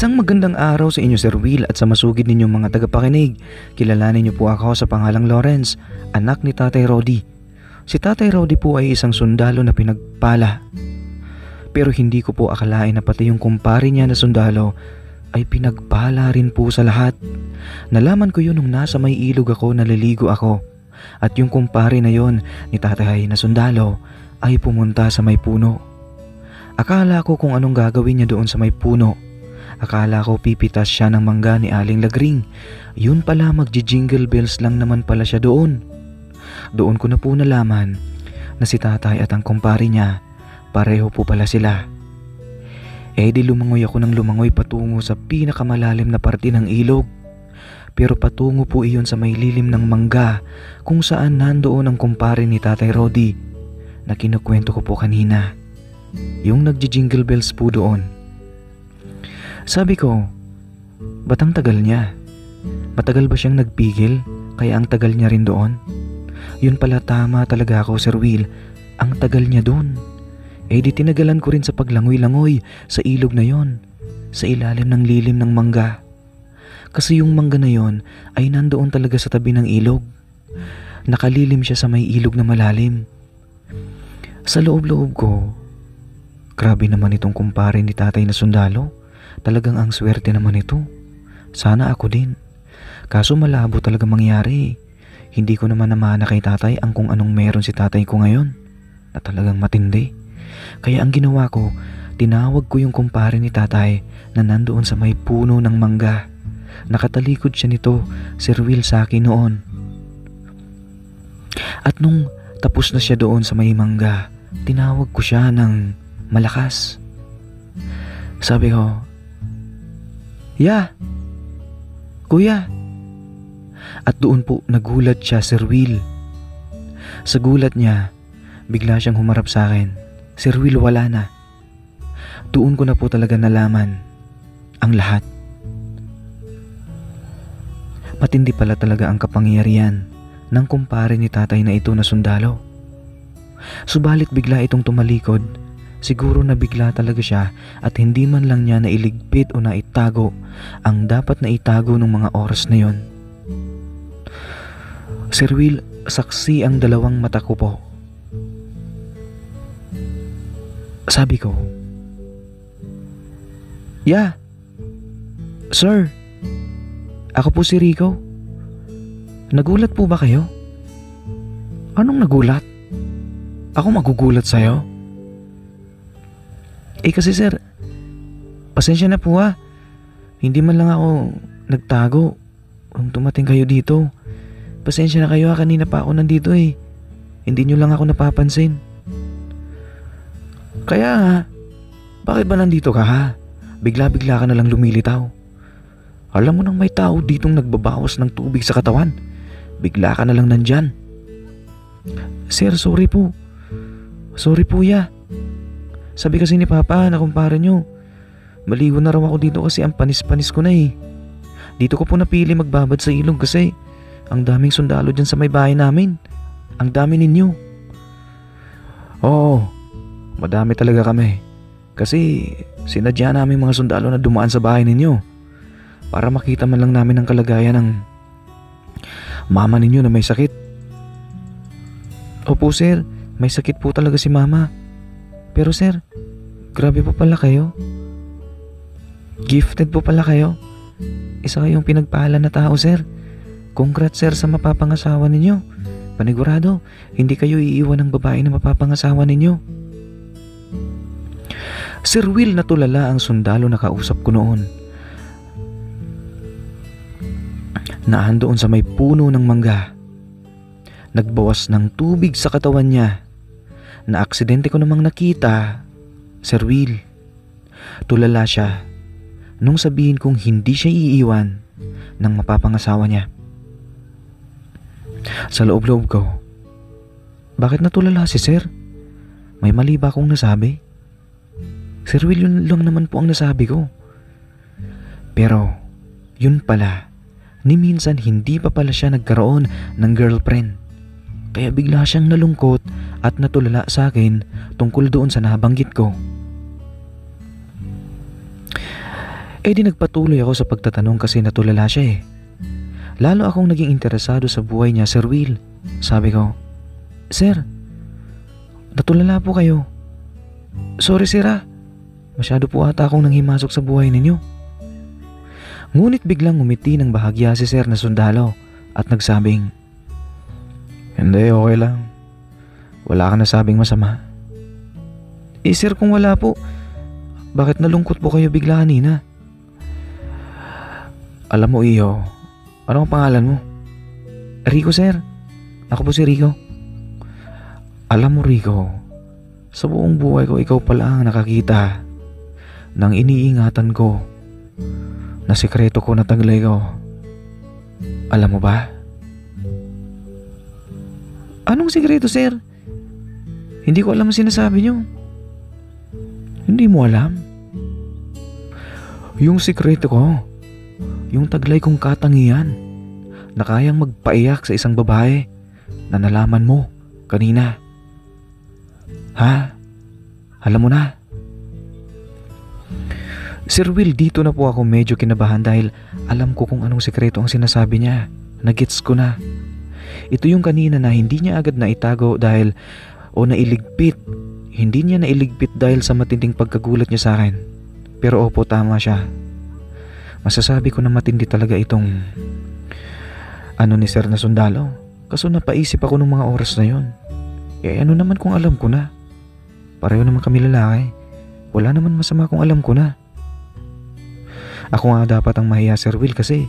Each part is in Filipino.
Isang magandang araw sa inyo, Sir Will, at sa masugid ninyong mga tagapakinig. Kilalanin niyo po ako sa pangalang Lawrence, anak ni Tatay Rody. Si Tatay Rody po ay isang sundalo na pinagpala. Pero hindi ko po akalain na pati yung kumpare niya na sundalo ay pinagpala rin po sa lahat. Nalaman ko yun nung nasa may ilog ako, naliligo ako. At yung kumpare na yon ni Tatay na sundalo ay pumunta sa may puno. Akala ko kung anong gagawin niya doon sa may puno. Akala ko pipitas siya ng mangga ni Aling Lagring. Yun pala, magji-jingle bells lang naman pala siya doon. Doon ko na po nalaman na si Tatay at ang kumpare niya, pareho po pala sila. Di lumangoy ako ng lumangoy patungo sa pinakamalalim na parte ng ilog. Pero patungo po iyon sa may lilim ng mangga kung saan nandoon ang kumpare ni Tatay Rody na kinukwento ko po kanina. Yung nagji-jingle bells po doon. Sabi ko, ba't ang tagal niya? Matagal ba siyang nagpigil kaya ang tagal niya rin doon? Yun pala, tama talaga ako, Sir Will. Ang tagal niya doon. Di tinagalan ko rin sa paglangoy-langoy sa ilog na yon, sa ilalim ng lilim ng mangga. Kasi yung mangga na yon ay nandoon talaga sa tabi ng ilog. Nakalilim siya sa may ilog na malalim. Sa loob-loob ko, grabe naman itong kumpare ni Tatay na sundalo. Talagang ang swerte naman ito. Sana ako din. Kaso malabo talaga mangyari. Hindi ko naman namana kay Tatay ang kung anong meron si Tatay ko ngayon, na talagang matindi. Kaya ang ginawa ko, tinawag ko yung kumpare ni Tatay na nandoon sa may puno ng mangga. Nakatalikod siya nito, Sir Will, sa akin noon. At nung tapos na siya doon sa may mangga, tinawag ko siya ng malakas. Sabi ko, "Ya, kuya." At doon po nagulat siya, Sir Will. Sa gulat niya, bigla siyang humarap sa akin. "Sir Will, wala na." Doon ko na po talaga nalaman ang lahat. Matindi pala talaga ang kapangyarihan ng kumpare ni Tatay na ito na sundalo. Subalit bigla itong tumalikod. Siguro nabigla talaga siya at hindi man lang niya nailigpit o naitago ang dapat na itago ng mga oras na yon. Sir Will, saksi ang dalawang mata ko po. Sabi ko, "Ya, sir, ako po si Rico. Nagulat po ba kayo?" "Anong nagulat? Ako magugulat sa'yo?" Kasi sir, pasensya na po ha. Hindi man lang ako nagtago nung tumating kayo dito. Pasensya na kayo ha, kanina pa ako nandito eh. Hindi nyo lang ako napapansin. Kaya ha, bakit ba nandito ka ha? Bigla-bigla ka na lang lumilitaw. Alam mo nang may tao ditong nagbabawas ng tubig sa katawan. Bigla ka na lang nandyan. Sir, sorry po. Sorry po ya. Sabi kasi ni Papa na kumpare nyo, maligo na raw ako dito kasi ang panis-panis ko na eh. Dito ko po napili magbabad sa ilog kasi ang daming sundalo dyan sa may bahay namin. Ang dami ninyo. Oo, madami talaga kami. Kasi sinadya namin mga sundalo na dumaan sa bahay ninyo para makita man lang namin ang kalagayan ng mama ninyo na may sakit. Opo sir, may sakit po talaga si mama. Pero sir, grabe po pala kayo. Gifted po pala kayo. Isa kayong pinagpala na tao, sir. Congrats sir sa mapapangasawa ninyo. Panigurado, hindi kayo iiwan ng babae na mapapangasawa ninyo. Sir Will, natulala ang sundalo na kausap ko noon. Naan doon sa may puno ng mangga. Nagbawas ng tubig sa katawan niya. Na aksidente ko namang nakita, Sir Will. Tulala siya nung sabihin kong hindi siya iiwan ng mapapangasawa niya. Sa loob-loob ko, bakit natulala si Sir? May mali ba akong nasabi? Sir Will, yun lang naman po ang nasabi ko. Pero yun pala, ni minsan hindi pa pala siya nagkaroon ng girlfriend. Kaya bigla siyang nalungkot at natulala sa akin tungkol doon sa nabanggit ko. Eh di nagpatuloy ako sa pagtatanong kasi natulala siya eh. Lalo akong naging interesado sa buhay niya, Sir Will. Sabi ko, Sir, natulala po kayo. Sorry sir ah, masyado po ata akong nanghimasok sa buhay ninyo. Ngunit biglang ngumiti ng bahagya si Sir na sundalo at nagsabing, hindi, okay lang. Wala ka nasabing masama. Eh sir, kung wala po, bakit nalungkot po kayo bigla kanina? Alam mo iyo, ano ang pangalan mo? Rico sir, ako po si Rico. Alam mo Rico, sa buong buhay ko ikaw pala ang nakakita ng iniingatan ko na sekreto ko na taglay ko. Alam mo ba? Anong sekreto sir? Hindi ko alam ang sinasabi niyo. Hindi mo alam? Yung sekreto ko, yung taglay kong katangian na kayang magpaiyak sa isang babae na nalaman mo kanina. Ha? Alam mo na? Sir Will, dito na po ako medyo kinabahan dahil alam ko kung anong sekreto ang sinasabi niya. Nagets ko na. Ito yung kanina na hindi niya agad naitago dahil o nailigpit. Hindi niya nailigpit dahil sa matinding pagkagulat niya sa akin. Pero opo, tama siya. Masasabi ko na matindi talaga itong ano ni Sir na sundalo. Kaso napaisip ako ng mga oras na yon. Eh ano naman kung alam ko na? Pareho naman kami lalaki. Wala naman masama kung alam ko na. Ako nga dapat ang mahiya Sir Will kasi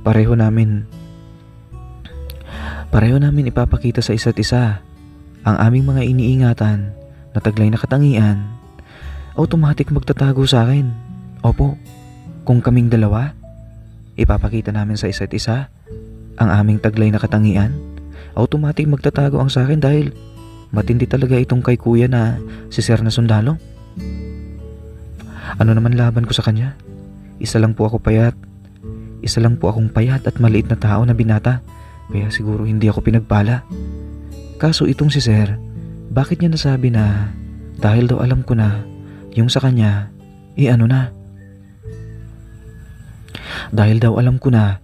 pareho namin ipapakita sa isa't isa ang aming mga iniingatan na taglay na katangian. Automatic magtatago sa akin. Opo, kung kaming dalawa ipapakita namin sa isa't isa ang aming taglay na katangian, automatic magtatago ang sa akin dahil matindi talaga itong kay kuya na si Sir na sundalo. Ano naman laban ko sa kanya? Isa lang po akong payat at maliit na tao na binata, kaya siguro hindi ako pinagpala. Kaso itong si Sir, bakit niya nasabi na dahil daw alam ko na yung sa kanya, ano na? Dahil daw alam ko na,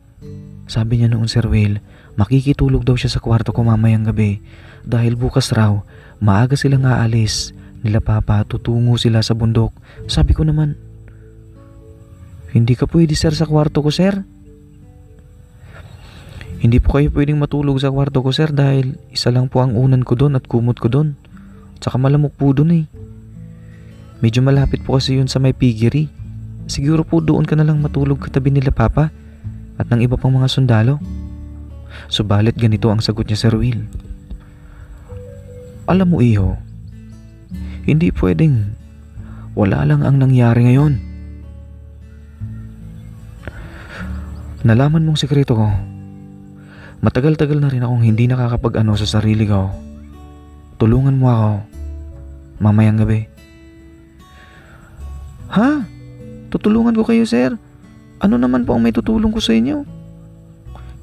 sabi niya noon Sir Will, makikitulog daw siya sa kwarto ko mamayang gabi dahil bukas raw, maaga silang aalis nila papa, tutungo sila sa bundok. Sabi ko naman, hindi ka pwede sir sa kwarto ko sir. Hindi po kayo pwedeng matulog sa kwarto ko sir dahil isa lang po ang unan ko doon at kumot ko doon. Tsaka malamok po doon eh. Medyo malapit po kasi yun sa may piggery. Siguro po doon ka na lang matulog katabi nila papa at ng iba pang mga sundalo. Subalit ganito ang sagot niya Sir Will. Alam mo iho, hindi pwedeng wala lang ang nangyari ngayon. Nalaman mong sekreto ko. Matagal-tagal na rin akong hindi nakakapag-ano sa sarili ko. Tulungan mo ako mamayang gabi. Ha? Tutulungan ko kayo sir? Ano naman po ang may tutulong ko sa inyo?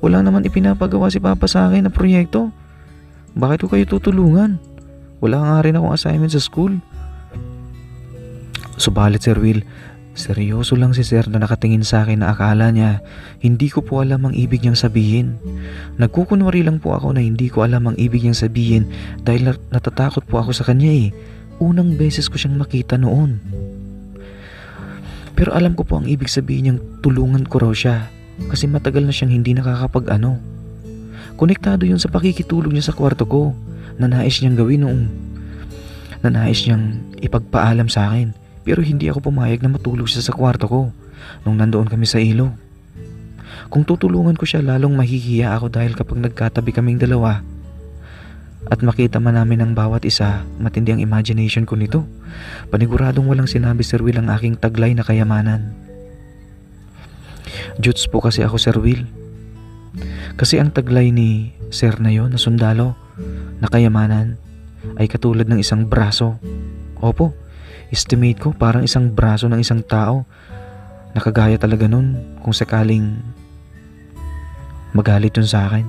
Wala naman ipinapagawa si Papa sa akin na proyekto. Bakit ko kayo tutulungan? Wala nga rin akong assignment sa school. Subalit Sir Will, seryoso lang si Sir na nakatingin sa akin na akala niya hindi ko po alam ang ibig niyang sabihin. Nagkukunwari lang po ako na hindi ko alam ang ibig niyang sabihin dahil natatakot po ako sa kanya eh. Unang beses ko siyang makita noon. Pero alam ko po ang ibig sabihin niyang tulungan ko raw siya kasi matagal na siyang hindi nakakapag-ano. Konektado yun sa pakikitulog niya sa kwarto ko na nais niyang gawin noong nais niyang ipagpaalam sa akin. Pero hindi ako pumayag na matulog siya sa kwarto ko nung nandoon kami sa ilog. Kung tutulungan ko siya lalong mahihiya ako dahil kapag nagkatabi kaming dalawa at makita man namin ang bawat isa, matindi ang imagination ko nito. Paniguradong walang sinabi Sir Will ang aking taglay na kayamanan. Juts po kasi ako Sir Will. Kasi ang taglay ni Sir na yon na sundalo na kayamanan ay katulad ng isang braso. Opo, estimate ko parang isang braso ng isang tao. Nakagaya talaga nun kung sakaling magalit yun sa akin.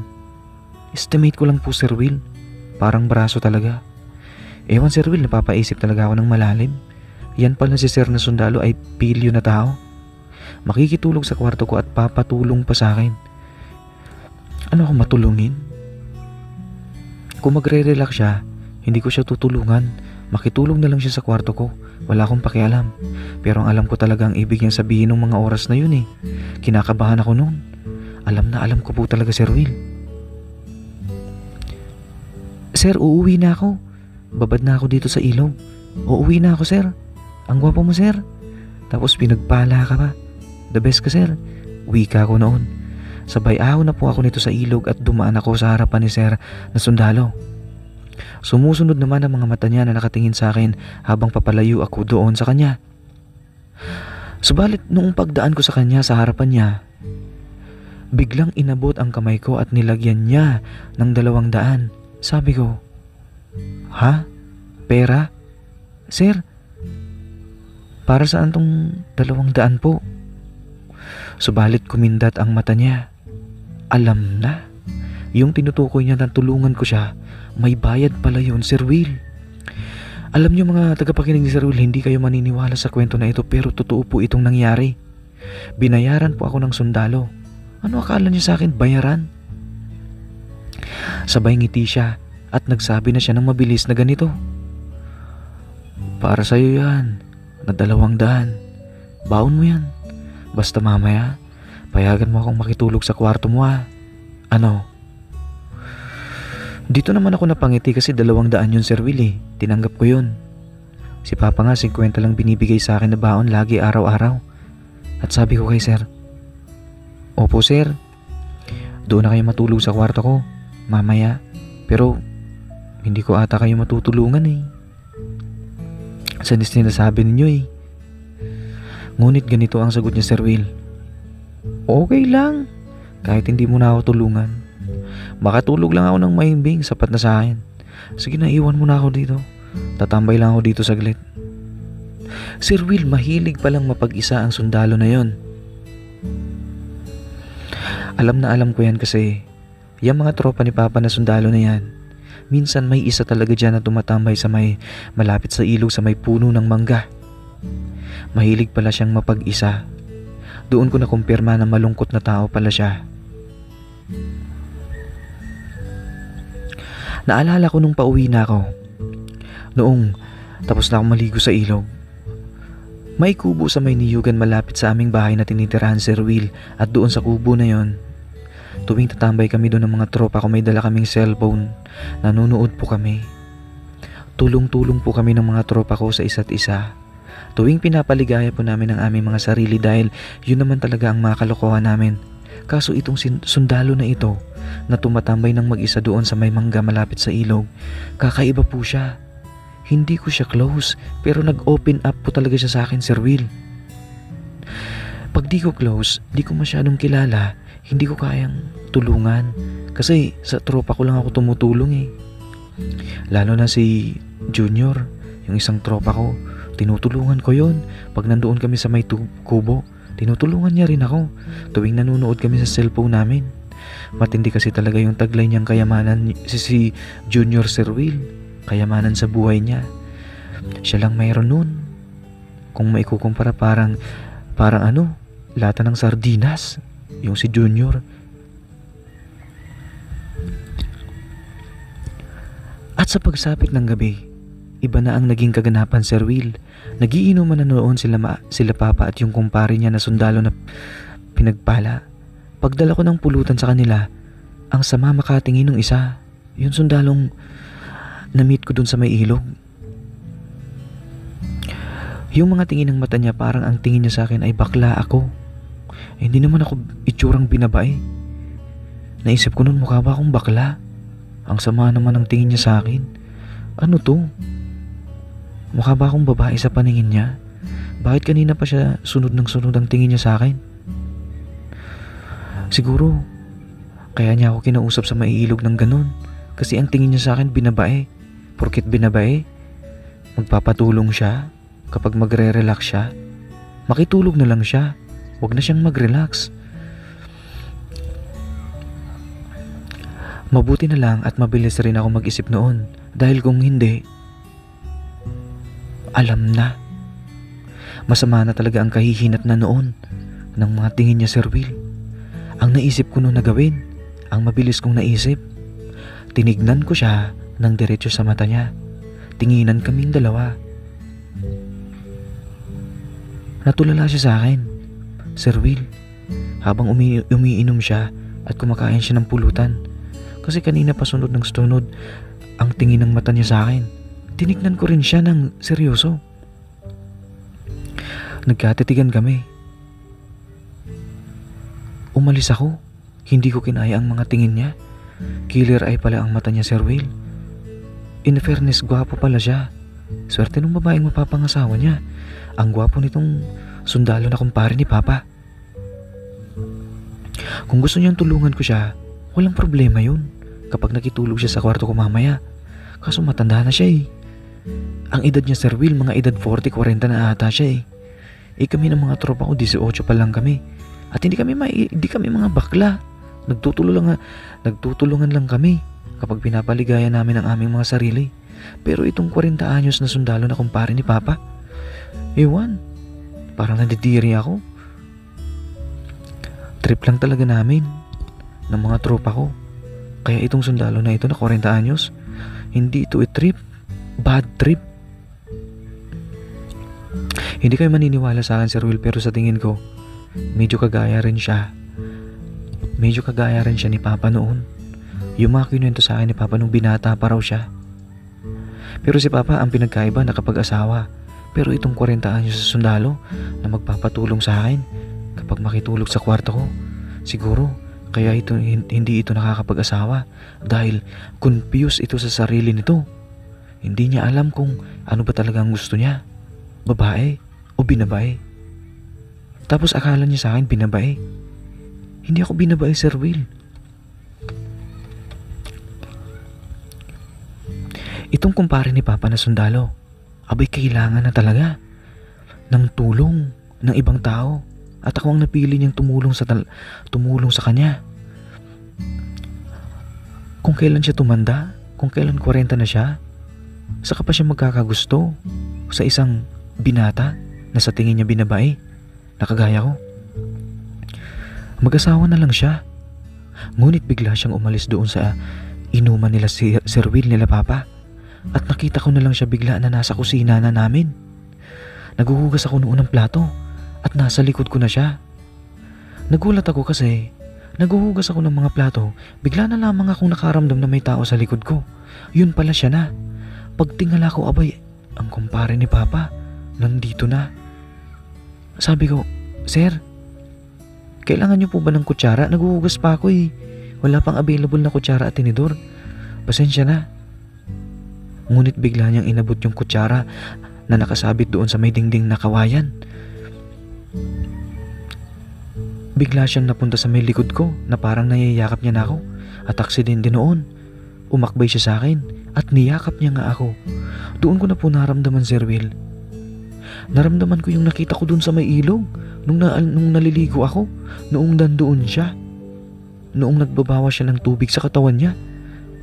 Estimate ko lang po Sir Will, parang braso talaga. Ewan Sir Will, napapaisip talaga ako ng malalim. Yan pala si Sir na sundalo ay pilyo na tao. Makikitulog sa kwarto ko at papatulong pa sa akin. Ano ako matulungin? Kung magre-relax siya, hindi ko siya tutulungan. Makitulog na lang siya sa kwarto ko. Wala akong pakialam. Pero ang alam ko talaga ang ibig niyang sabihin ng mga oras na yun eh. Kinakabahan ako noon. Alam na alam ko po talaga, Sir Will. Sir, uuwi na ako. Babad na ako dito sa ilog. Uuwi na ako, sir. Ang gwapo mo, sir. Tapos pinagpala ka pa. The best ka, sir. Wika ko noon. Sabay ahon na po ako nito sa ilog at dumaan ako sa harapan ni sir na sundalo. Sumusunod naman ang mga mata niya na nakatingin sa akin habang papalayo ako doon sa kanya. Subalit noong pagdaan ko sa kanya sa harapan niya, biglang inabot ang kamay ko at nilagyan niya ng 200. Sabi ko, "Ha? Pera? Sir, para saan tong 200 po?" Subalit kumindat ang mata niya. Alam na. Yung tinutukoy niya na tulungan ko siya, may bayad pala yun, Sir Will. Alam niyo mga tagapakinig ni Sir Will, hindi kayo maniniwala sa kwento na ito pero totoo po itong nangyari. Binayaran po ako ng sundalo. Ano akala niya sa akin, bayaran? Sabay ngiti siya at nagsabi na siya ng mabilis na ganito. "Para sa'yo yan, na 200. Baon mo yan. Basta mamaya, payagan mo akong makitulog sa kwarto mo ha. Ano?" Dito naman ako napangiti kasi 200 yun, Sir Will eh. Tinanggap ko yun. Si Papa nga 50 lang binibigay sa akin na baon lagi araw-araw. At sabi ko kay Sir, "Opo, Sir. Doon na kayo matulog sa kwarto ko. Mamaya. Pero hindi ko ata kayo matutulungan eh. Sa sinasabi ninyo eh." Ngunit ganito ang sagot niya, Sir Will. "Okay lang. Kahit hindi mo na ako tulungan. Makatulog lang ako ng mahimbing, sapat na sa akin. Sige na, iwan mo na ako dito. Tatambay lang ako dito saglit." Sir Will, mahilig palang mapag-isa ang sundalo na yon. Alam na alam ko yan kasi yung mga tropa ni Papa na sundalo na yan, minsan may isa talaga dyan na tumatambay sa may malapit sa ilog sa may puno ng mangga. Mahilig pala siyang mapag-isa. Doon ko nakumpirma na malungkot na tao pala siya. Naalala ko nung pauwi na ako. Noong tapos na akong maligo sa ilog. May kubo sa may niyugan malapit sa aming bahay na tinitirahan, Sir Will, at doon sa kubo na yon, tuwing tatambay kami doon ng mga tropa ko, may dala kaming cellphone. Nanonood po kami. Tulong-tulong po kami ng mga tropa ko sa isa't isa. Tuwing pinapaligaya po namin ang aming mga sarili dahil yun naman talaga ang mga kalokohan namin. Kaso itong sundalo na ito na tumatambay ng mag-isa doon sa may mangga malapit sa ilog, kakaiba po siya. Hindi ko siya close pero nag-open up po talaga siya sa akin, Sir Will. Pag di ko close, di ko masyadong kilala, hindi ko kayang tulungan kasi sa tropa ko lang ako tumutulong eh. Lalo na si Junior, yung isang tropa ko, tinutulungan ko yon. Pag nandoon kami sa may kubo, tinutulungan niya rin ako tuwing nanonood kami sa cellphone namin. Matindi kasi talaga yung taglay niyang kayamanan, si Junior, Sir Will. Kayamanan sa buhay niya. Siya lang mayroon nun. Kung maikukumpara parang ano, lata ng sardinas, yung si Junior. At sa pagsapit ng gabi, iba na ang naging kaganapan, Sir Will. Nagiinuman na noon sila Papa at yung kumpare niya na sundalo na pinagpala. Pagdala ko ng pulutan sa kanila, ang sama makatingin ng isa, yung sundalong na-meet ko dun sa may ilog. Yung mga tingin ng mata niya, parang ang tingin niya sa akin ay bakla ako. Hindi naman ako itsurang binabae. Naisip ko nun, mukha ba akong bakla? Ang sama naman ang tingin niya sa akin. Ano to? Mukha ba akong babae sa paningin niya? Bakit kanina pa siya sunod ng sunod ang tingin niya sa akin? Siguro kaya niya ako kinausap sa maiilog ng ganun, kasi ang tingin niya sa akin binabae. Porket binabae, magpapatulong siya kapag magre-relax siya. Makitulog na lang siya, huwag na siyang mag-relax. Mabuti na lang at mabilis rin ako mag-isip noon, dahil kung hindi, alam na. Masama na talaga ang kahihinat na noon. ng mga tingin niya, Sir Will. Ang naisip ko noon na gawin, ang mabilis kong naisip, tinignan ko siya ng diretso sa mata niya. Tinginan kaming dalawa. Natulala siya sa akin, Sir Will, habang umiinom siya at kumakain siya ng pulutan. Kasi kanina pa sunod ng sunod ang tingin ng mata niya sa akin. Tinignan ko rin siya ng seryoso. Nagkatitigan kami. Umalis ako. Hindi ko kinaya ang mga tingin niya. Killer eye pala ang mata niya, Sir Will. In fairness, gwapo pala siya. Swerte ng babaeng mapapangasawa niya. Ang gwapo nitong sundalo na kumpare ni Papa. Kung gusto niyang tulungan ko siya, walang problema yun kapag nakitulog siya sa kwarto ko mamaya. Kaso matanda na siya eh. Ang edad niya, Sir Will, mga edad 40-40 na ata siya eh. Kami ng mga tropa ko 18 pa lang kami. At hindi kami mga bakla. Nagtutulungan lang kami kapag pinapaligaya namin ang aming mga sarili. Pero itong 40 anyos na sundalo na kumpare ni Papa, ewan, parang nadidiri ako. Trip lang talaga namin ng mga tropa ko. Kaya itong sundalo na ito na 40 anyos, hindi ito trip, bad trip. Hindi kayo maniniwala sa akin, Sir Will, pero sa tingin ko, medyo kagaya rin siya ni Papa noon. Yung mga kinuwento sa akin ni Papa nung binata pa raw siya. Pero si Papa ang pinagkaiba, nakapag-asawa. Pero itong 40 anyos sa sundalo na magpapatulong sa akin kapag makitulog sa kwarto ko, siguro kaya hindi ito nakakapag-asawa dahil confused ito sa sarili nito. Hindi niya alam kung ano ba talaga ang gusto niya, babae o binabae. Tapos akala niya sa akin binabae. Hindi ako binabae, Sir Will. Itong kumpare ni Papa na sundalo, abay kailangan na talaga ng tulong ng ibang tao. At ako ang napili niyang tumulong sa kanya. Kung kailan siya tumanda, kung kailan 40 na siya, saka pa siya magkakagusto sa isang binata na sa tingin niya binabae, na kagaya ko. Mag-asawa na lang siya. Ngunit bigla siyang umalis doon sa inuman nila Sir Will nila Papa. At nakita ko na lang siya bigla na nasa kusina na namin. Naghuhugas ako noon ng plato at nasa likod ko na siya. Nagulat ako kasi naghuhugas ako ng mga plato, bigla na lamang akong nakaramdam na may tao sa likod ko. Yun pala siya na. Pagtingala ko, abay, ang kumpare ni Papa nandito na. Sabi ko, Sir, kailangan niyo po ba ng kutsara? Naghuhugas pa ako eh. Wala pang available na kutsara at tinidor. Pasensya na. Ngunit bigla niyang inabot yung kutsara na nakasabit doon sa may dingding na kawayan. Bigla siyang napunta sa may likod ko na parang nayayakap niya na ako. At aksidente noon, umakbay siya sa akin at niyakap niya nga ako. Doon ko na po naramdaman, Sir Will. Naramdaman ko yung nakita ko doon sa may ilog nung naliligo ako, noong nandoon siya. Noong nagbabawa siya ng tubig sa katawan niya,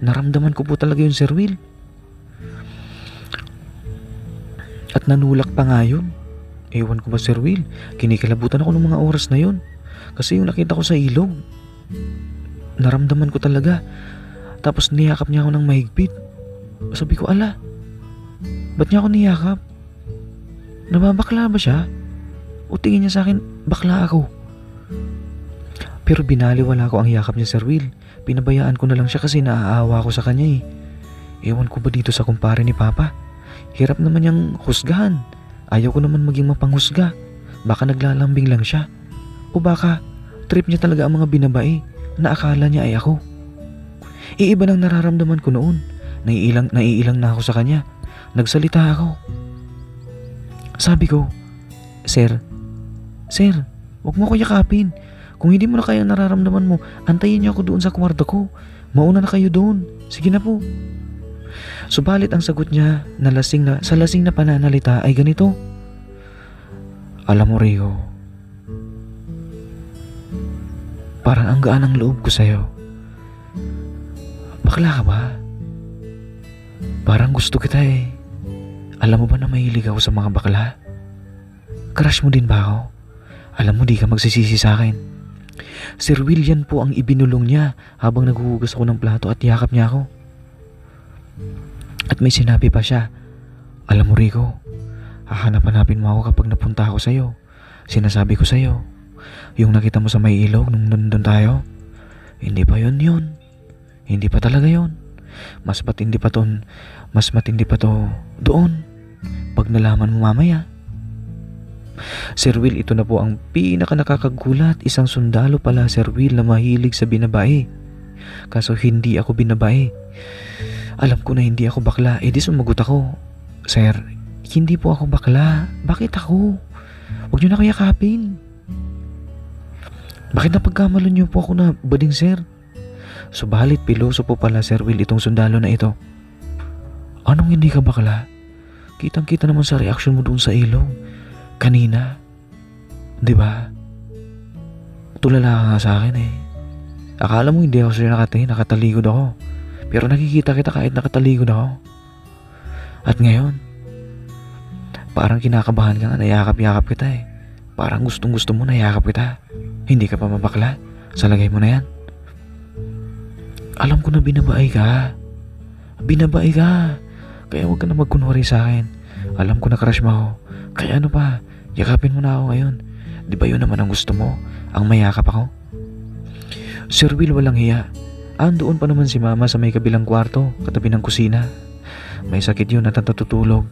naramdaman ko po talaga yun, Sir Will. At nanulak pa nga yun. Ewan ko ba, Sir Will, kinikilabutan ako ng mga oras na yun. Kasi yung nakita ko sa ilog, naramdaman ko talaga. Tapos niyakap niya ako ng mahigpit. Sabi ko, ala, ba't niya ako niyakap? Nababakla ba siya? O tingin niya sa akin, bakla ako? Pero binaliwala ko ang yakap niya, Sir Will. Pinabayaan ko na lang siya kasi naaawa ko sa kanya eh. Ewan ko ba dito sa kumpare ni Papa? Hirap naman niyang husgahan. Ayaw ko naman maging mapanghusga. Baka naglalambing lang siya. O baka trip niya talaga ang mga binabae na akala niya ay ako. Iiba nang nararamdaman ko noon. Naiilang na ako sa kanya. Nagsalita ako. Sabi ko, Sir, wag mo ko yakapin. Kung hindi mo na kaya nararamdaman mo, antayin niyo ako doon sa kwarto ko. Mauna na kayo doon. Sige na po. Subalit ang sagot niya sa lasing na pananalita ay ganito. Alam mo, Rio, parang ang gaan ang loob ko sa'yo. Bakla ka ba? Parang gusto kita eh. Alam mo ba na mahilig ako sa mga bakla? Crush mo din ba ako? Alam mo, di ka magsisisi sa akin. Sir Will, yan po ang ibinulong niya habang naghuhugas ako ng plato at yakap niya ako. At may sinabi pa siya, alam mo Rico, hahanap-hanapin mo ako kapag napunta ako sa'yo. Sinasabi ko sa'yo, yung nakita mo sa may ilog nung nandun tayo, hindi pa yun. Hindi pa talaga yun. Mas matindi pa to doon. Pag nalaman mo mamaya. Sir Will, ito na po ang pinaka nakakagulat. Isang sundalo pala, Sir Will, na mahilig sa binabae. Kaso hindi ako binabae. Alam ko na hindi ako bakla. Eh di sumagot ako, Sir, hindi po ako bakla. Bakit ako? Huwag niyo na kayakapin. Bakit napagkamalan niyo po ako na bading, Sir? Subalit piloso po pala, Sir Will, itong sundalo na ito. Anong hindi ka bakla? Kitang-kita naman sa reaksyon mo doon sa ilong kanina. Di ba? Tulala ka nga sa akin eh. Akala mo hindi ako sa'yo nakatingin, nakataligod ako. Pero nakikita kita kahit nakataligod ako. At ngayon, parang kinakabahan ka nga, nayakap-yakap kita eh. Parang gustong-gusto mo nayakap kita. Hindi ka pa mabakla? Sa lagay mo na yan. Alam ko na binabae ka. Binabae ka. Kaya huwag ka na magkunwari sa akin. Alam ko na crush mo ako. Kaya ano pa, yakapin mo na ako ngayon. Di ba yun naman ang gusto mo? Ang mayakap ako? Sir Will, walang hiya. Andoon pa naman si Mama sa may kabilang kwarto, katabi ng kusina. May sakit yun at natutulog.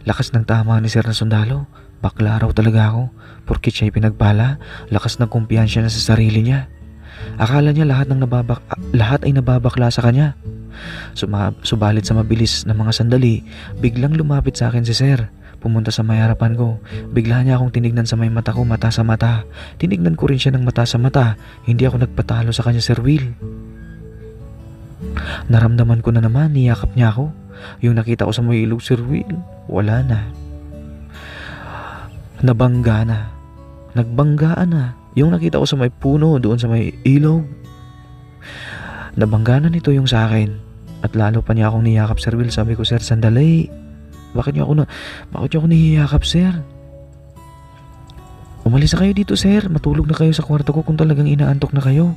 Lakas ng tama ni Sir na sundalo. Bakla raw talaga ako. Porkit siya'y pinagpala, lakas ng kumpiyansya na sa sarili niya. Akala niya lahat ay nababakla sa kanya. Subalit sa mabilis na mga sandali, biglang lumapit sa akin si Sir. Pumunta sa may harapan ko. Bigla niya akong tinignan sa may mata ko, mata sa mata. Tinignan ko rin siya ng mata sa mata. Hindi ako nagpatalo sa kanya, Sir Will. Naramdaman ko na naman, niyakap niya ako. Yung nakita ko sa may ilog, Sir Will, wala na. Nagbanggaan na. Yung nakita ko sa may puno, doon sa may ilog, nabangga na nito yung sa akin. At lalo pa niya akong niyakap, Sir Will. Sabi ko, Sir, sandali. Bakit niyo ako niyakap, Sir? Umalis na kayo dito, Sir. Matulog na kayo sa kwarto ko kung talagang inaantok na kayo.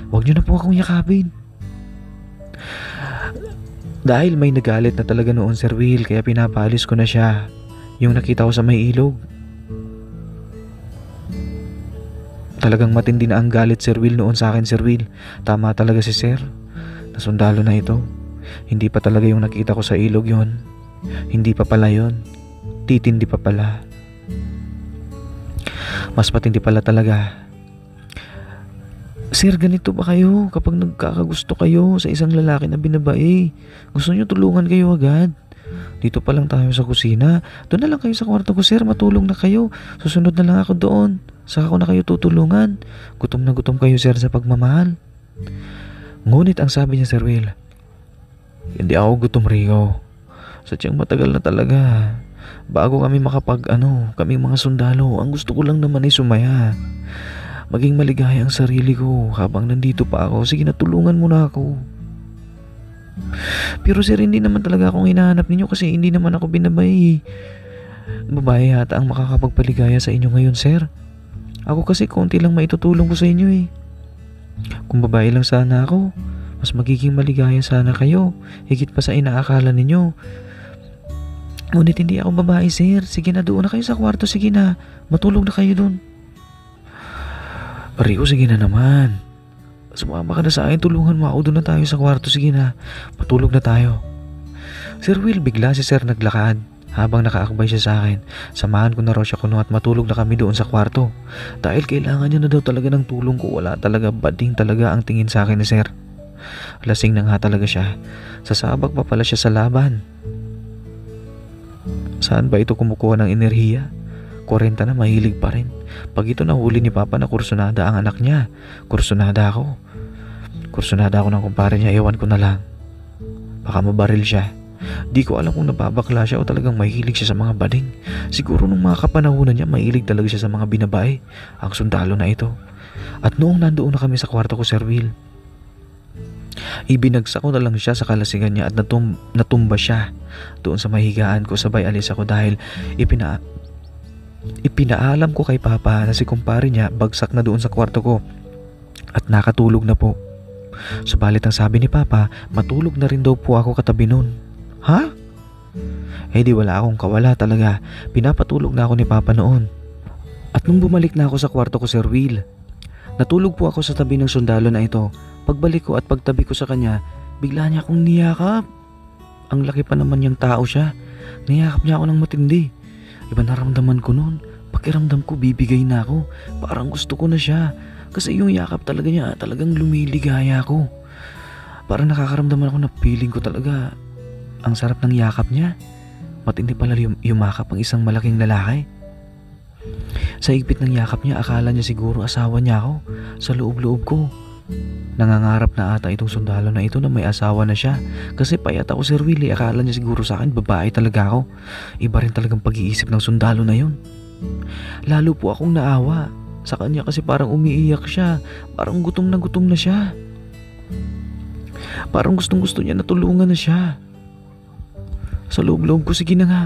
Huwag niyo na po akong yakapin. Dahil may nagalit na talaga noon, Sir Will, kaya pinapaalis ko na siya. Yung nakita ko sa may ilog. Talagang matindi na ang galit, Sir Will, noon sa akin, Sir Will. Tama talaga si Sir. Nasundalo na ito. Hindi pa talaga yung nakita ko sa ilog yon. Hindi pa pala yon. Titindi pa pala. Mas matindi pala talaga. Sir, ganito ba kayo kapag nagkakagusto kayo sa isang lalaki na binabae? Gusto nyo tulungan kayo agad? Dito pa lang tayo sa kusina. Doon na lang kayo sa kwarto ko, Sir. Matulog na kayo. Susunod na lang ako doon. Saka ko na kayo tutulungan. Gutom na gutom kayo, Sir, sa pagmamahal. Ngunit ang sabi niya, Sir Will, hindi ako gutom, Rico. Sadyang matagal na talaga. Bago kami kaming mga sundalo, ang gusto ko lang naman ay sumaya. Maging maligaya ang sarili ko habang nandito pa ako. Sige na, tulungan mo na ako. Pero Sir, hindi naman talaga akong hinahanap ninyo kasi hindi naman ako binabae. Babae yata ang makakapagpaligaya sa inyo ngayon, Sir. Ako kasi konti lang maitutulong ko sa inyo eh. Kung babae lang sana ako, mas magiging maligaya sana kayo. Higit pa sa inaakala ninyo. Ngunit hindi ako babae, Sir. Sige na, doon na kayo sa kwarto. Sige na, matulog na kayo doon. Rico, sige na naman. Sumama ka na sa akin, tulungan mo ako. Doon na tayo sa kwarto. Sige na, matulog na tayo. Sir Will, bigla si Sir naglakad. Habang nakaakbay siya sa akin, samahan ko na raw siya kuno at matulog na kami doon sa kwarto. Dahil kailangan niya na daw talaga ng tulong ko. Wala talaga, bading talaga ang tingin sa akin ni Sir. Lasing na nga talaga siya. Sasabak pa pala siya sa laban. Saan ba ito kumukuha ng enerhiya? 40 na, mahilig pa rin. Pag ito nahuli ni Papa na kursunada ang anak niya, kursunada ako. Kursunada ako ng kumpare niya, ewan ko na lang. Baka mabaril siya. Di ko alam kung nababakla siya o talagang mahilig siya sa mga bading. Siguro nung mga kapanahunan niya, mahilig talaga siya sa mga binabae, ang sundalo na ito. At noong nandoon na kami sa kwarto ko, Sir Will, ibinagsak ko na lang siya sa kalasingan niya at natumba siya doon sa mahigaan ko. Sabay alis ako dahil Ipinaalam ko kay Papa na si kumpare niya bagsak na doon sa kwarto ko at nakatulog na po. Subalit ang sabi ni Papa, matulog na rin daw po ako katabi nun. Ha? Eh di wala akong kawala talaga. Pinapatulog na ako ni Papa noon. At nung bumalik na ako sa kwarto ko, Sir Will, natulog po ako sa tabi ng sundalo na ito. Pagbalik ko at pagtabi ko sa kanya, bigla niya akong niyakap. Ang laki pa naman niyang tao siya. Niyakap niya ako ng matindi. Iba naramdaman ko noon. Pakiramdam ko bibigay na ako. Parang gusto ko na siya. Kasi yung yakap talaga niya, talagang lumiligaya ako. Parang nakakaramdaman ako na feeling ko talaga ang sarap ng yakap niya. Matindi pala yumakap ang isang malaking lalaki. Sa higpit ng yakap niya, akala niya siguro asawa niya ako. Sa loob-loob ko, nangangarap na ata itong sundalo na ito na may asawa na siya. Kasi payat ako, Sir Willie. Akala niya siguro sa akin babae talaga ako. Iba rin talagang pag-iisip ng sundalo na yun. Lalo po akong naawa sa kanya kasi parang umiiyak siya. Parang gutom na siya. Parang gustong-gusto niya na tulungan na siya. Sa loob-loob ko, sige na nga,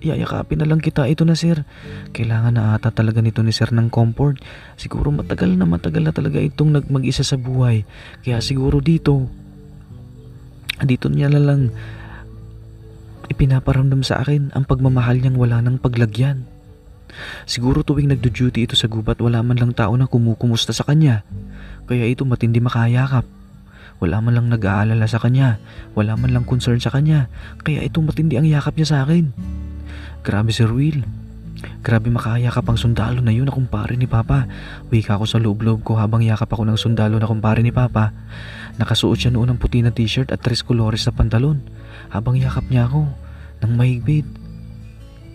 yayakapin na lang kita. Ito na, sir. Kailangan na ata talaga nito ni sir ng comfort. Siguro matagal na talaga itong mag-isa sa buhay. Kaya siguro dito niya na lang ipinaparamdam sa akin ang pagmamahal niyang wala ng paglagyan. Siguro tuwing nagdo-duty ito sa gubat, wala man lang tao na kumukumusta sa kanya. Kaya ito matindi makayakap. Wala man lang nag-aalala sa kanya. Wala man lang concern sa kanya. Kaya ito matindi ang yakap niya sa akin. Grabe, Sir Will. Grabe makayakap ang sundalo na yun na kumpare ni Papa. Wika ko sa loob-loob ko habang yakap ako ng sundalo na kumpare ni Papa. Nakasuot siya noon ng puti na t-shirt at 3 colores na pantalon. Habang yakap niya ako ng mahigpit.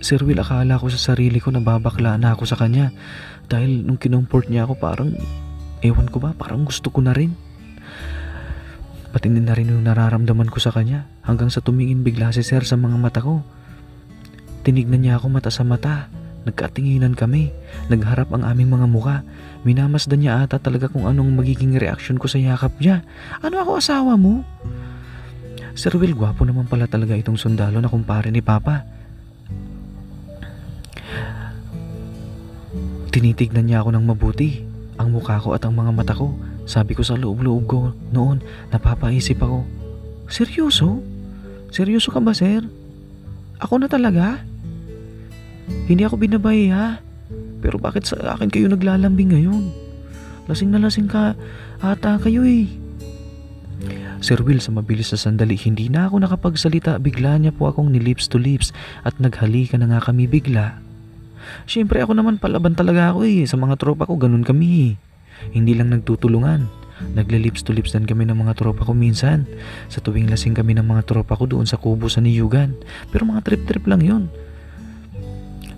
Sir Will, akala ko sa sarili ko na babakla na ako sa kanya. Dahil nung kinumport niya ako parang, ewan ko ba, parang gusto ko na rin. Patindi na rin yung nararamdaman ko sa kanya hanggang sa tumingin bigla si Sir sa mga mata ko. Tinignan niya ako mata sa mata. Nagkatinginan kami. Nagharap ang aming mga muka. Minamasdan niya ata talaga kung anong magiging reaksyon ko sa yakap niya. Ano ako, asawa mo? Sir Will, gwapo naman pala talaga itong sundalo na kumpare ni Papa. Tinitignan niya ako ng mabuti. Ang mukha ko at ang mga mata ko. Sabi ko sa loob-loob ko noon, napapaisip ako. Seryoso? Seryoso ka ba, sir? Ako na talaga? Hindi ako binabae, ha? Pero bakit sa akin kayo naglalambing ngayon? Lasing na lasing ka ata kayo eh. Sir Will, sa mabilis na sandali, hindi na ako nakapagsalita. Bigla niya po akong ni lips to lips at naghalikan na nga kami bigla. Siyempre ako naman palaban talaga ako eh. Sa mga tropa ko ganun kami eh. Hindi lang nagtutulungan. Nagle-lips to lips din kami ng mga tropa ko minsan. Sa tuwing lasing kami ng mga tropa ko doon sa kubo sa Niyugan. Pero mga trip-trip lang yun.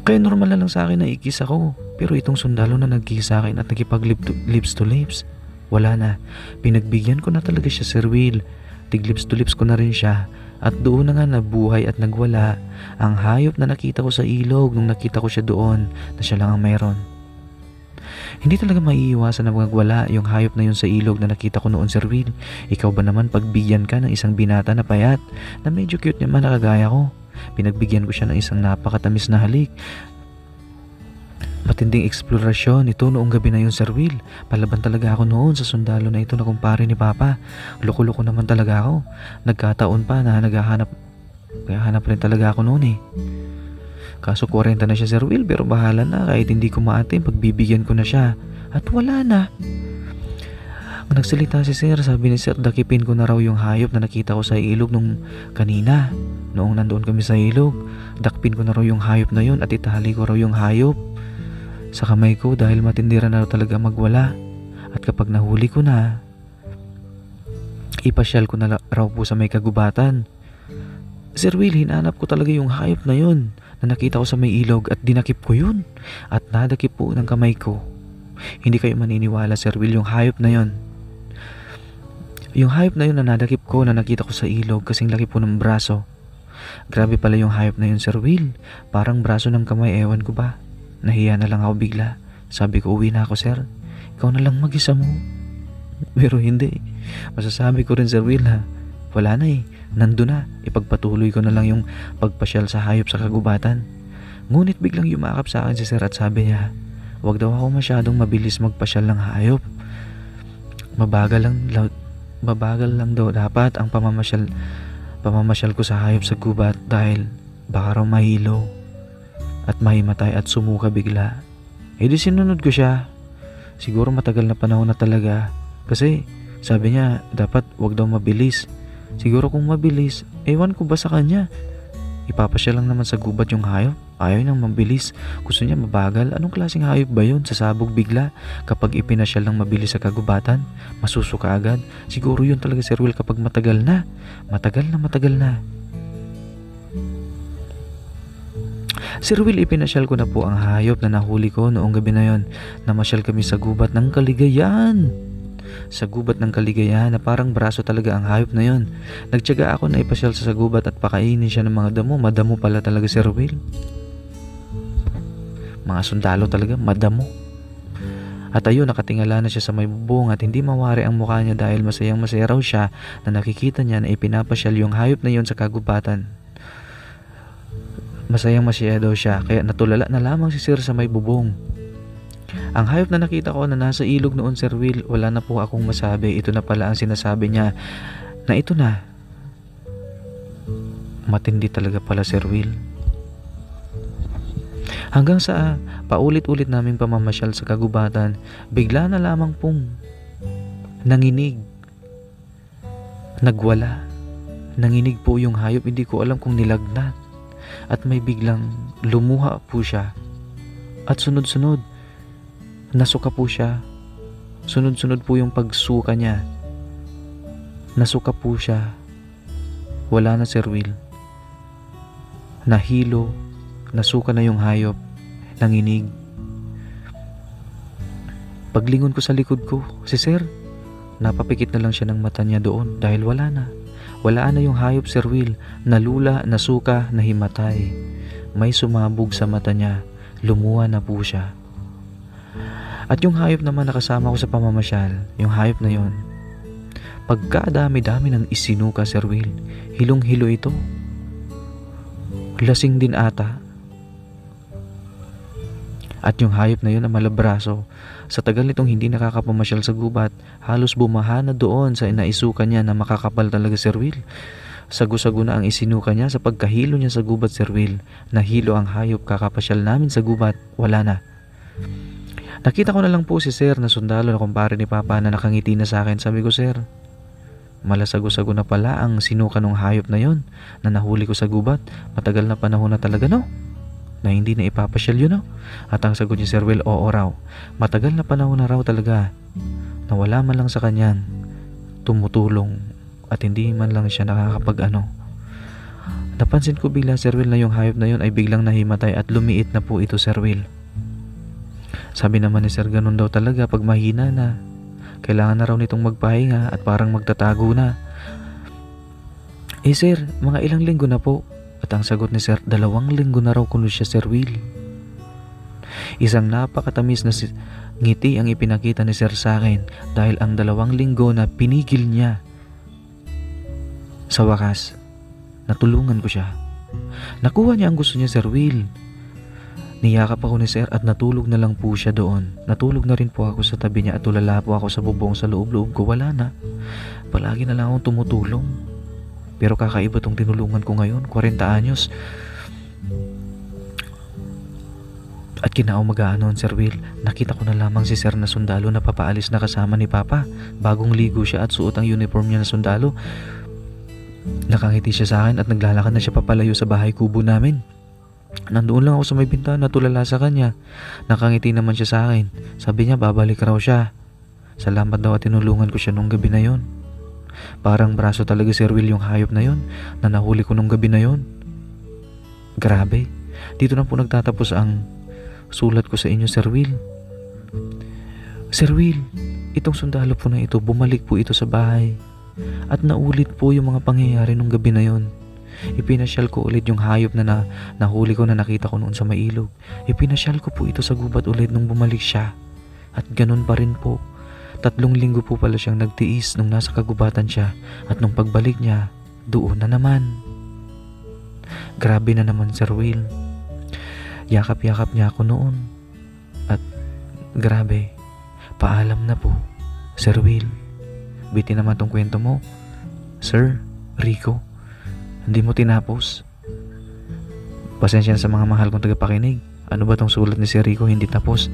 Kaya normal na lang sa akin na ikis ako. Pero itong sundalo na nag-kiss sa akin at nakipag-lips to lips, wala na. Pinagbigyan ko na talaga siya, Sir Will. Tig-lips to lips ko na rin siya. At doon na nga nabuhay at nagwala ang hayop na nakita ko sa ilog nung nakita ko siya doon na siya lang ang mayroon. Hindi talaga maiiwasan na magwala yung hayop na yun sa ilog na nakita ko noon, Sir Will. Ikaw ba naman pagbigyan ka ng isang binata na payat na medyo cute naman na kagaya ko? Pinagbigyan ko siya ng isang napakatamis na halik. Matinding eksplorasyon ito noong gabi na yun, Sir Will. Palaban talaga ako noon sa sundalo na ito na kumpare ni Papa. Loko-loko naman talaga ako. Nagkataon pa na naghahanap rin talaga ako noon eh. Kaso 40 na siya, Sir Will, pero bahala na. Kahit hindi ko maatim, pagbibigyan ko na siya. At wala na. Nagsalita si Sir, sabi ni Sir, dakipin ko na raw yung hayop na nakita ko sa ilog nung kanina. Noong nandoon kami sa ilog, dakpin ko na raw yung hayop na yun at itali ko raw yung hayop sa kamay ko dahil matindira na talaga magwala. At kapag nahuli ko na, ipasyal ko na raw po sa may kagubatan. Sir Will, hinanap ko talaga yung hayop na yun na nakita ko sa may ilog at dinakip ko yun at nadakip po ng kamay ko. Hindi kayo maniniwala, Sir Will, yung hayop na yun. Yung hayop na yun na nadakip ko na nakita ko sa ilog kasing laki po ng braso. Grabe pala yung hayop na yun, Sir Will. Parang braso ng kamay, ewan ko ba. Nahiya na lang ako bigla. Sabi ko, uwi na ako, Sir. Ikaw na lang mag-isa mo. Pero hindi. Masasabi ko rin, Sir Will, ha. Wala na eh. Nandun na. Ipagpatuloy ko na lang yung pagpasyal sa hayop sa kagubatan. Ngunit biglang yumakap sa akin si Sir at sabi niya, huwag daw ako masyadong mabilis magpasyal ng hayop. Mabagal lang daw dapat ang pamamasyal ko sa hayop sa gubat dahil baka raw mahilo at mahimatay at sumuka bigla. Eh di sinunod ko siya. Siguro matagal na panahon na talaga kasi sabi niya dapat wag daw mabilis. Siguro kung mabilis, ewan ko ba sa kanya. Ipapasyal lang naman sa gubat yung hayop. Ayaw niyang mabilis. Gusto niya mabagal. Anong klaseng hayop ba yun? Sasabog bigla. Kapag ipinasyal lang mabilis sa kagubatan, masusuka agad. Siguro yun talaga, Sir Will, kapag matagal na. Matagal na. Sir Will, ipinasyal ko na po ang hayop na nahuli ko noong gabi na yon. Namasyal kami sa gubat ng kaligayahan. Sa gubat ng kaligayahan na parang braso talaga ang hayop na yon. Nagtiyaga ako na ipasyal sa gubat at pakainin siya ng mga damo. Madamo pala talaga, Sir Will. Mga sundalo talaga, madamo. At ayun, nakatingala na siya sa may bubong at hindi mawari ang mukha niya dahil masayang masaya raw siya na nakikita niya na ipinapasyal yung hayop na yon sa kagubatan. Masayang masaya daw siya kaya natulala na lamang si Sir sa may bubong. Ang hayop na nakita ko na nasa ilog noon, Sir Will, wala na po akong masabi. Ito na pala ang sinasabi niya na ito na. Matindi talaga pala, Sir Will. Hanggang sa paulit-ulit naming pamamasyal sa kagubatan, bigla na lamang pong nanginig. Nagwala. Nanginig po yung hayop, hindi ko alam kung nilagnat. At may biglang lumuha po siya. At sunod-sunod, nasuka po siya. Sunod-sunod po yung pagsuka niya. Nasuka po siya. Wala na, Sir Will. Nahilo. Nasuka na yung hayop. Nanginig. Paglingon ko sa likod ko, si Sir, napapikit na lang siya ng mata niya doon dahil wala na. Wala na yung hayop, Sir Will. Nalula, nasuka, nahimatay. May sumabog sa mata niya. Lumuha na po siya. At yung hayop naman nakasama ko sa pamamasyal, yung hayop na yon, pagkadami-dami ng isinuka, Sir Will. Hilong-hilo ito. Lasing din ata. At yung hayop na yun na malabraso, sa tagal nitong hindi nakakapamasyal sa gubat, halos bumaha na doon sa naisuka niya na makakapal talaga, Sir Will. Sagu-sagu na ang isinuka niya sa pagkahilo niya sa gubat, Sir Will. Nahilo ang hayop kakapasyal namin sa gubat, wala na. Nakita ko na lang po si Sir na sundalo na kumpare ni Papa na nakangiti na sa akin. Sabi ko, Sir, malasago-sago na pala ang sinuka ng hayop na yon na nahuli ko sa gubat. Matagal na panahon na talaga, no? Na hindi na ipapasyal yun, no? At ang sagot ni Sir Will, oo raw. Matagal na panahon na raw talaga na wala man lang sa kanyan tumutulong at hindi man lang siya nakakapag-ano. Napansin ko bigla, Sir Will, na yung hayop na yun ay biglang nahimatay at lumiit na po ito, Sir Will. Sabi naman ni Sir, ganun daw talaga pag mahina na. Kailangan na raw nitong magpahinga at parang magtatago na. Eh Sir, mga ilang linggo na po. At ang sagot ni Sir, 2 linggo na raw kuno siya, Sir Will. Isang napakatamis na ngiti ang ipinakita ni Sir sa akin dahil ang 2 linggo na pinigil niya. Sa wakas, natulungan ko siya. Nakuha niya ang gusto niya, Sir Will. Niyakap ako ni Sir at natulog na lang po siya doon. Natulog na rin po ako sa tabi niya at tulala po ako sa bubong. Sa loob-loob ko, wala na. Palagi na lang akong tumutulong. Pero kakaiba tong tinulungan ko ngayon, 40 anyos. At kinaumagaan noon, Sir Will, nakita ko na lamang si Sir na sundalo na papaalis na kasama ni Papa. Bagong ligo siya at suot ang uniform niya na sundalo. Nakangiti siya sa akin at naglalakad na siya papalayo sa bahay kubo namin. Nandoon lang ako sa may bintana, tulala sa kanya. Nakangiti naman siya sa akin. Sabi niya babalik raw siya. Salamat daw at tinulungan ko siya nung gabi na yon. Parang braso talaga, Sir Will, yung hayop na yon na nahuli ko nung gabi na yon. Grabe. Dito na po nagtatapos ang sulat ko sa inyo, Sir Will. Sir Will, itong sundalo po na ito, bumalik po ito sa bahay. At naulit po yung mga pangyayari nung gabi na yon. Ipinasyal ko ulit yung hayop na nahuli ko na nakita ko noon sa may ilog. Ipinasyal ko po ito sa gubat ulit nung bumalik siya. At ganun pa rin po. 3 linggo po pala siyang nagtiis nung nasa kagubatan siya. At nung pagbalik niya, doon na naman. Grabe na naman, Sir Will. Yakap-yakap niya ako noon. At grabe, paalam na po, Sir Will. Bitin naman tong kwento mo. Sir, Rico, hindi mo tinapos. Pasensya na sa mga mahal kong tagapakinig. Ano ba tong sulat ni Sir Rico hindi tapos?